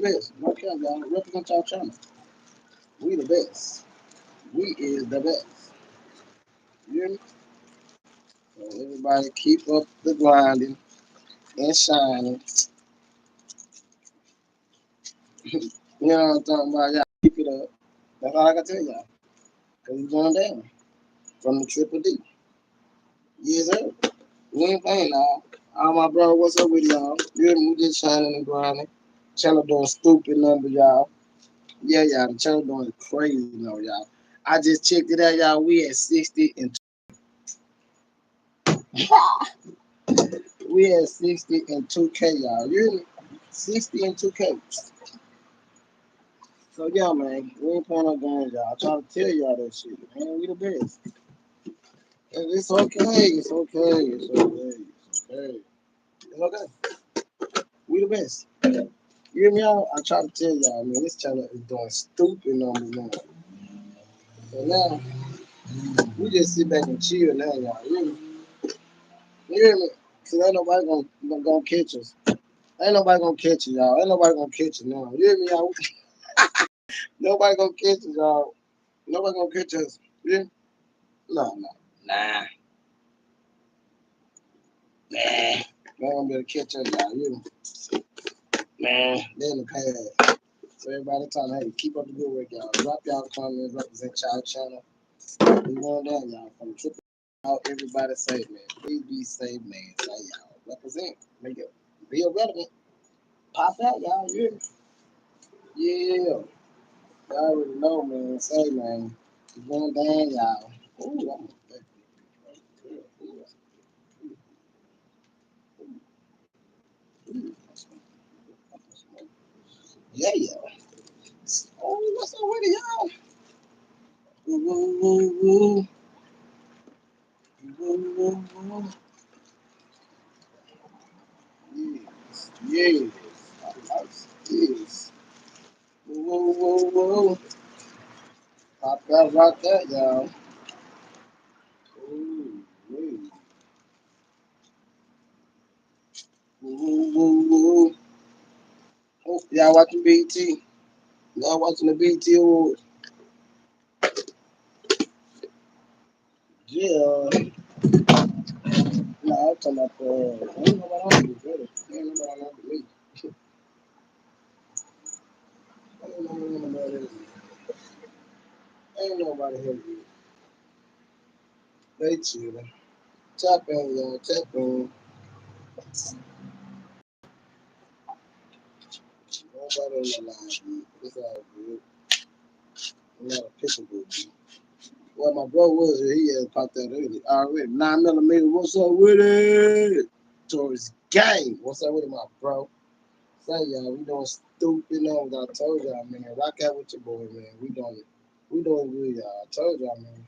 best. No cap, y'all. Represent y'all channel. We the best. We is the best. You hear me? So everybody keep up the grinding and shining. You know what I'm talking about? Y'all keep it up. That's all I can tell y'all. Cause it's going down from the triple D. Yes, sir. We ain't playing now. All my bro, what's up with y'all? You hear me? We just shining and grinding. Channel doing stupid numbers, y'all. Yeah, y'all. The channel doing crazy now, y'all. I just checked it out, y'all. We at 60 and we at 60 and 2K, y'all. You hear me? 60 and 2K. So yeah, man, we ain't playing no games, y'all. I try to tell y'all that shit, man. We the best. And it's okay. It's okay. It's okay. It's okay. It's okay. We the best. You hear me out? I try to tell y'all, man. This channel is doing stupid numbers now. So now we just sit back and chill now, y'all. You hear me? You hear me? Cause ain't nobody gonna catch us. Ain't nobody gonna catch you, y'all. Ain't nobody gonna catch you now. You hear me, y'all? Nobody gonna catch us, y'all. Nobody gonna catch us. Yeah? No. Nah. They ain't gonna be able to catch us, y'all. You hear me? Man, they in the past. So everybody telling, hey, keep up the good work, y'all. Drop y'all comments, represent y'all channel. We going down, y'all. From triple out, everybody safe, man. Please be safe, man. Say y'all. Represent. Make it be irrelevant. Pop out, y'all. You hear me? Yeah. Y'all already know, man. Say, man. We going down, y'all. Ooh, I'm yeah. Oh, what's up with it, y'all? Woo. Yes. I like this. Whoa. Pop that, rock that, y'all. Ooh, wee. Woo. Oh, y'all watching BT? Y'all watching the BT Awards? Yeah. No, I'm talking about ain't nobody on this, really. Ain't nobody on me. Ain't nobody here. They chilling. Tap in, y'all. Tap in. Nobody on the line, it's all good. I'm not a picture book. Well, my bro was here. He had popped that early already. 9mm. What's up with it? Towards game. What's up with it, my bro? Say, y'all, we doing stupid numbers. I told y'all, man. Rock out with your boy, man. We doing good, y'all. I told y'all, man.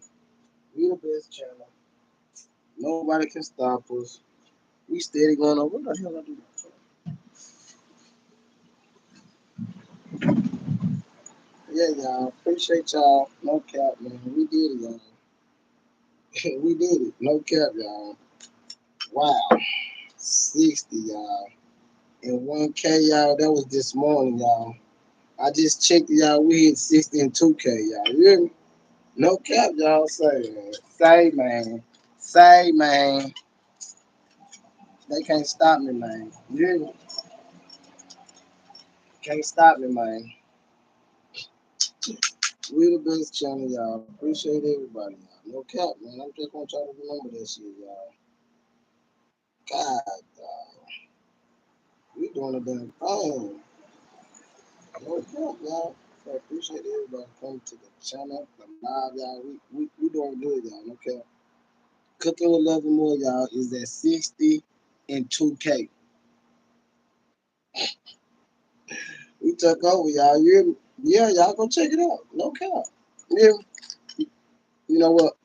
We the best channel. Nobody can stop us. We steady going on. What the hell I do that? Yeah, y'all. Appreciate y'all. No cap, man. We did it, y'all. We did it. No cap, y'all. Wow. 60, y'all. And 1K, y'all. That was this morning, y'all. I just checked, y'all. We hit 60 and 2K, y'all. You hear me? No cap, y'all. Say, man. Say, man. They can't stop me, man. You hear me? Can't stop me, man. We the best channel, y'all. Appreciate everybody, y'all. No cap, man. I'm just gonna try to remember that shit, y'all. God, y'all. We doing a damn thing. No cap, y'all. So appreciate everybody coming to the channel, the live, y'all. We doing good, y'all. No cap. Cooking with Love and More, y'all, is at 60 and 2K. We took over, y'all. Yeah, y'all go check it out. No cap. Yeah. You know what?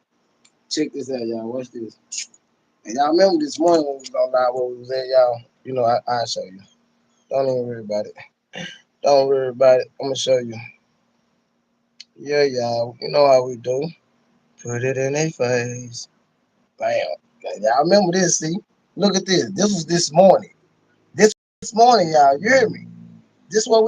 Check this out, y'all. Watch this. And y'all remember this morning when we was on live where we was at, y'all? You know, I'll show you. Don't even worry about it. Don't worry about it. I'm going to show you. Yeah, y'all. You know how we do. Put it in their face. Bam. Y'all remember this, see? Look at this. This was this morning. This morning, y'all. You hear me? This what we